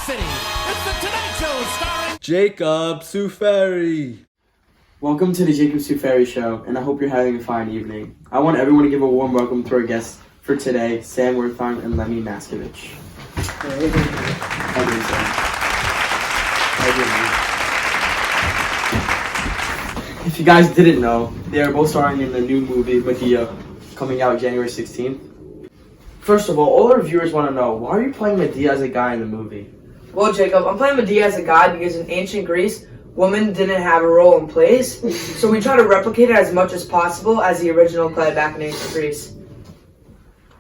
City. It's the Tonight Show starring Jacob Suferi. Welcome to the Jacob Suferi Show, and I hope you're having a fine evening. I want everyone to give a warm welcome to our guests for today, Sam Wertheim and Lemmy Maskovich. How are you, Sam? If you guys didn't know, they are both starring in the new movie Medea, coming out January 16th. First of all our viewers want to know, why are you playing Medea as a guy in the movie? Well, Jacob, I'm playing Medea as a guy because in ancient Greece, women didn't have a role in plays, so we try to replicate it as much as possible as the original play back in ancient Greece.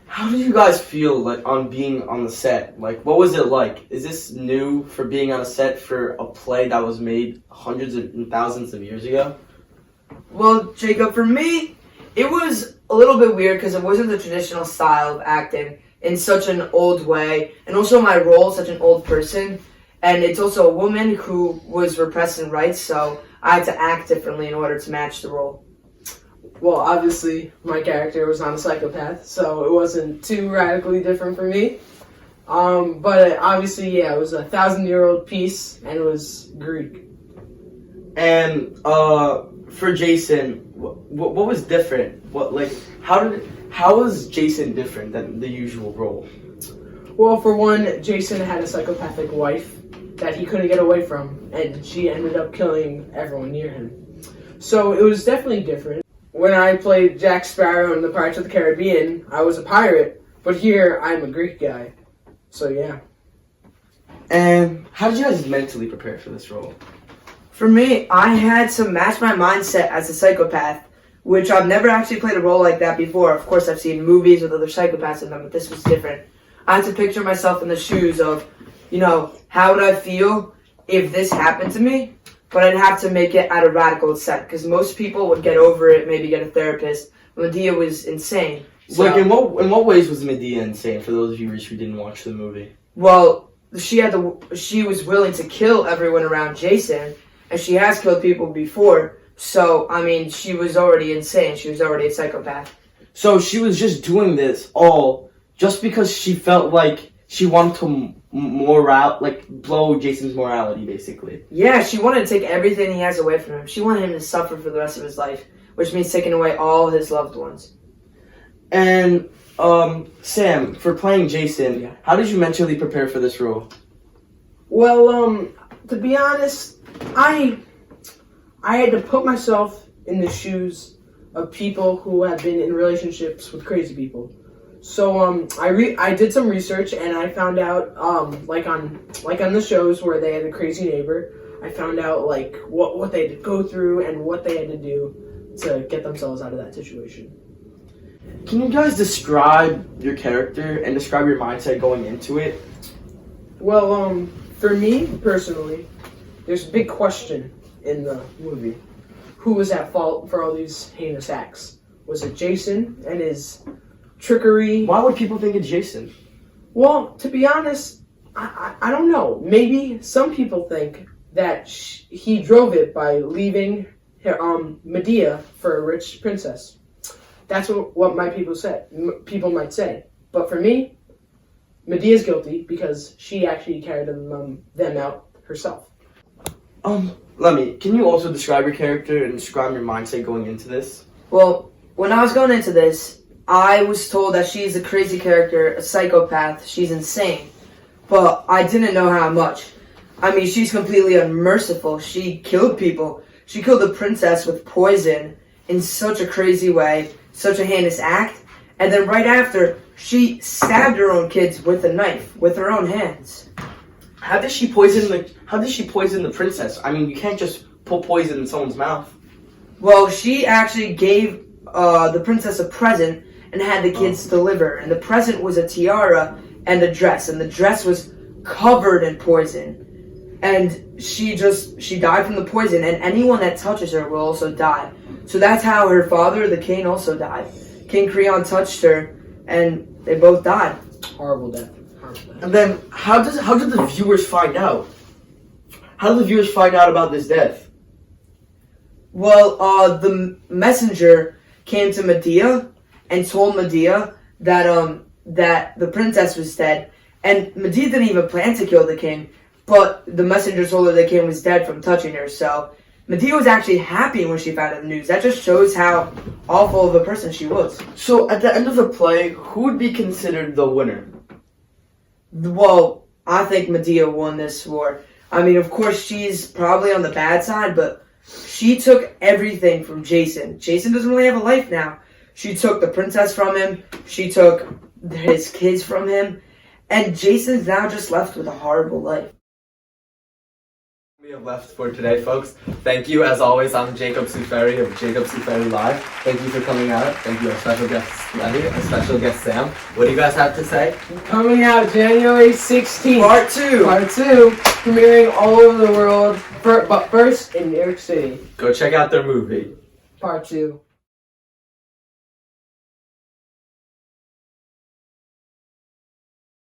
How did you guys feel on being on the set? What was it like? Is this new for being on a set for a play that was made hundreds and thousands of years ago? Well, Jacob, for me, it was a little bit weird because it wasn't the traditional style of acting in such an old way, and also my role, such an old person, and it's also a woman who was repressing rights, so I had to act differently in order to match the role. Well, obviously, my character was not a psychopath, so it wasn't too radically different for me. But obviously, yeah, it was a 1,000-year-old piece, and it was Greek. And for Jason, what was different? How was Jason different than the usual role? Well, for one, Jason had a psychopathic wife that he couldn't get away from, and she ended up killing everyone near him. So it was definitely different. When I played Jack Sparrow in the Pirates of the Caribbean, I was a pirate, but here I'm a Greek guy. So yeah. And how did you guys mentally prepare for this role? For me, I had to match my mindset as a psychopath, which I've never actually played a role like that before. Of course, I've seen movies with other psychopaths in them, but this was different. I had to picture myself in the shoes of, how would I feel if this happened to me? But I'd have to make it at a radical extent, because most people would get over it, maybe get a therapist. Medea was insane. So, in what ways was Medea insane for those viewers who didn't watch the movie? Well, she was willing to kill everyone around Jason, and she has killed people before. So, she was already insane. She was already a psychopath. So she was just doing this all just because she felt like she wanted to blow Jason's morality, basically. Yeah, she wanted to take everything he has away from him. She wanted him to suffer for the rest of his life, which means taking away all his loved ones. And, Sam, for playing Jason, how did you mentally prepare for this role? Well, to be honest, I had to put myself in the shoes of people who have been in relationships with crazy people. So I did some research, and I found out like on the shows where they had a crazy neighbor, I found out what they had to go through and what they had to do to get themselves out of that situation. Can you guys describe your character and describe your mindset going into it? Well, for me personally, there's a big question in the movie. Who was at fault for all these heinous acts? Was it Jason and his trickery? Why would people think it's Jason? Well, to be honest, I don't know. Maybe some people think that he drove it by leaving Medea for a rich princess. That's what people might say. But for me, Medea's guilty because she actually carried them out herself. Lemmy, can you also describe your character and describe your mindset going into this? Well, when I was going into this, I was told that she's a crazy character, a psychopath, she's insane. But I didn't know how much. She's completely unmerciful. She killed people. She killed the princess with poison in such a crazy way, such a heinous act. And then right after, she stabbed her own kids with a knife, with her own hands. How did she poison the princess? You can't just put poison in someone's mouth. Well, she actually gave the princess a present and had the kids deliver. And the present was a tiara and a dress. And the dress was covered in poison. And she died from the poison. And anyone that touches her will also die. So that's how her father, the king, also died. King Creon touched her, and they both died. Horrible death. And then, how did the viewers find out? How did the viewers find out about this death? Well, the messenger came to Medea and told Medea that the princess was dead, And Medea didn't even plan to kill the king, but the messenger told her the king was dead from touching her, so Medea was actually happy when she found out the news. That just shows how awful of a person she was. So at the end of the play, who would be considered the winner? Well, I think Medea won this war. I mean, of course, she's probably on the bad side, but she took everything from Jason. Jason doesn't really have a life now. She took the princess from him. She took his kids from him. And Jason's now just left with a horrible life. We have left for today, folks. Thank you, as always. I'm Jacob Suferi of Jacob Suferi Live. Thank you for coming out. Thank you, our special guest Lenny, our special guest Sam. What do you guys have to say? Coming out January 16th. Part 2. Part 2. Premiering all over the world, but first in New York City. Go check out their movie. Part 2.